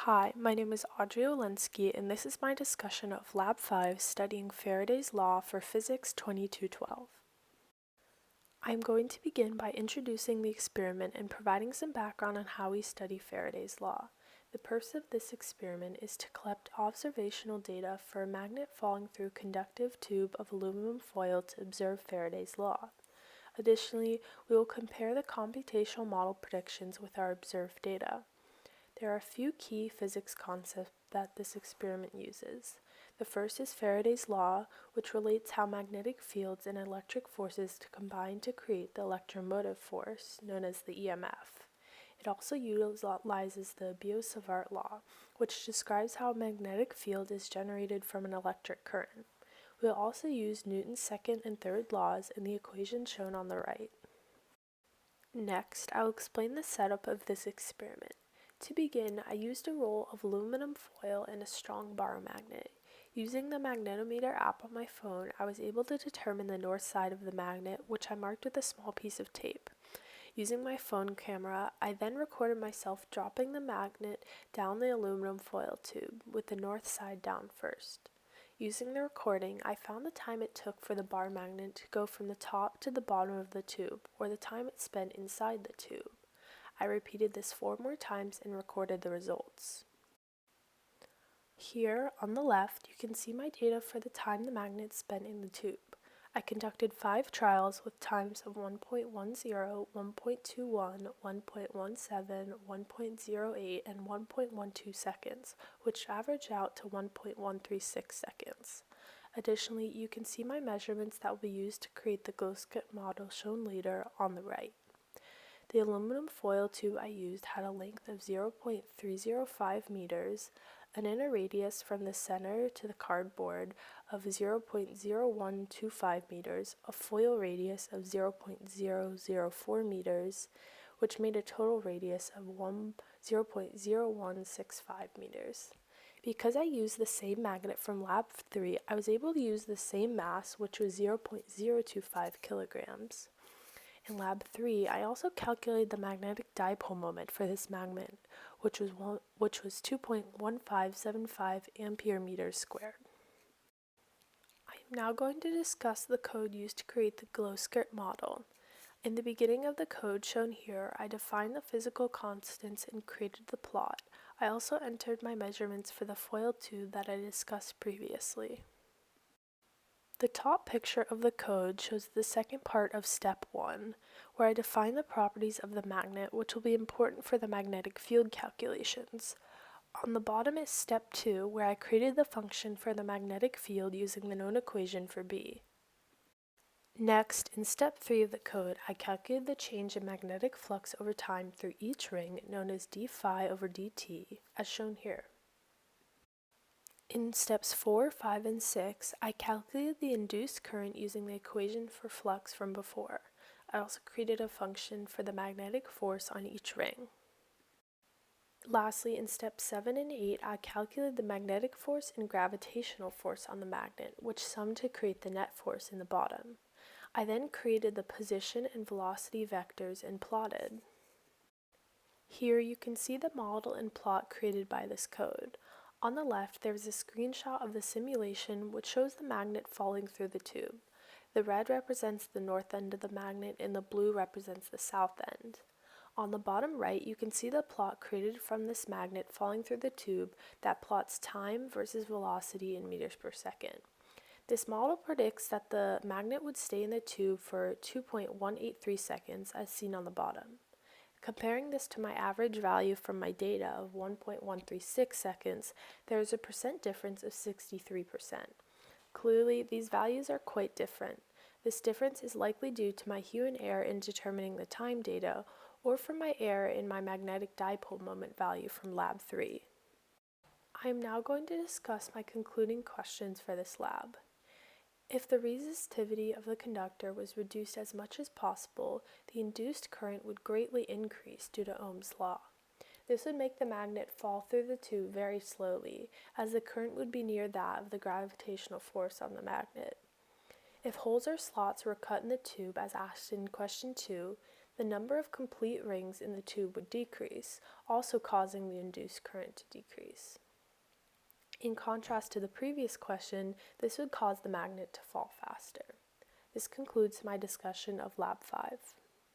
Hi, my name is Audrey Olenski, and this is my discussion of Lab 5 studying Faraday's Law for Physics 2212. I'm going to begin by introducing the experiment and providing some background on how we study Faraday's Law. The purpose of this experiment is to collect observational data for a magnet falling through a conductive tube of aluminum foil to observe Faraday's Law. Additionally, we will compare the computational model predictions with our observed data. There are a few key physics concepts that this experiment uses. The first is Faraday's law, which relates how magnetic fields and electric forces combine to create the electromotive force, known as the EMF. It also utilizes the Biot-Savart law, which describes how a magnetic field is generated from an electric current. We'll also use Newton's second and third laws in the equation shown on the right. Next, I'll explain the setup of this experiment. To begin, I used a roll of aluminum foil and a strong bar magnet. Using the magnetometer app on my phone, I was able to determine the north side of the magnet, which I marked with a small piece of tape. Using my phone camera, I then recorded myself dropping the magnet down the aluminum foil tube, with the north side down first. Using the recording, I found the time it took for the bar magnet to go from the top to the bottom of the tube, or the time it spent inside the tube. I repeated this 4 more times and recorded the results. Here, on the left, you can see my data for the time the magnet spent in the tube. I conducted 5 trials with times of 1.10, 1.21, 1.17, 1.08, and 1.12 seconds, which averaged out to 1.136 seconds. Additionally, you can see my measurements that will be used to create the glow skit model shown later on the right. The aluminum foil tube I used had a length of 0.305 meters, an inner radius from the center to the cardboard of 0.0125 meters, a foil radius of 0.004 meters, which made a total radius of 0.0165 meters. Because I used the same magnet from Lab 3, I was able to use the same mass, which was 0.025 kilograms. In Lab 3, I also calculated the magnetic dipole moment for this magnet, which was 2.1575 ampere meters squared. I am now going to discuss the code used to create the glow skirt model. In the beginning of the code shown here, I defined the physical constants and created the plot. I also entered my measurements for the foil tube that I discussed previously. The top picture of the code shows the second part of step 1, where I define the properties of the magnet, which will be important for the magnetic field calculations. On the bottom is step 2, where I created the function for the magnetic field using the known equation for B. Next, in step 3 of the code, I calculated the change in magnetic flux over time through each ring, known as d phi over dt, as shown here. In steps 4, 5, and 6, I calculated the induced current using the equation for flux from before. I also created a function for the magnetic force on each ring. Lastly, in steps 7 and 8, I calculated the magnetic force and gravitational force on the magnet, which summed to create the net force in the bottom. I then created the position and velocity vectors and plotted. Here you can see the model and plot created by this code. On the left, there is a screenshot of the simulation which shows the magnet falling through the tube. The red represents the north end of the magnet and the blue represents the south end. On the bottom right, you can see the plot created from this magnet falling through the tube that plots time versus velocity in meters per second. This model predicts that the magnet would stay in the tube for 2.183 seconds as seen on the bottom. Comparing this to my average value from my data of 1.136 seconds, there is a percent difference of 63%. Clearly, these values are quite different. This difference is likely due to my human error in determining the time data, or from my error in my magnetic dipole moment value from Lab 3. I am now going to discuss my concluding questions for this lab. If the resistivity of the conductor was reduced as much as possible, the induced current would greatly increase due to Ohm's law. This would make the magnet fall through the tube very slowly, as the current would be near that of the gravitational force on the magnet. If holes or slots were cut in the tube, as asked in question 2, the number of complete rings in the tube would decrease, also causing the induced current to decrease. In contrast to the previous question, this would cause the magnet to fall faster. This concludes my discussion of Lab 5.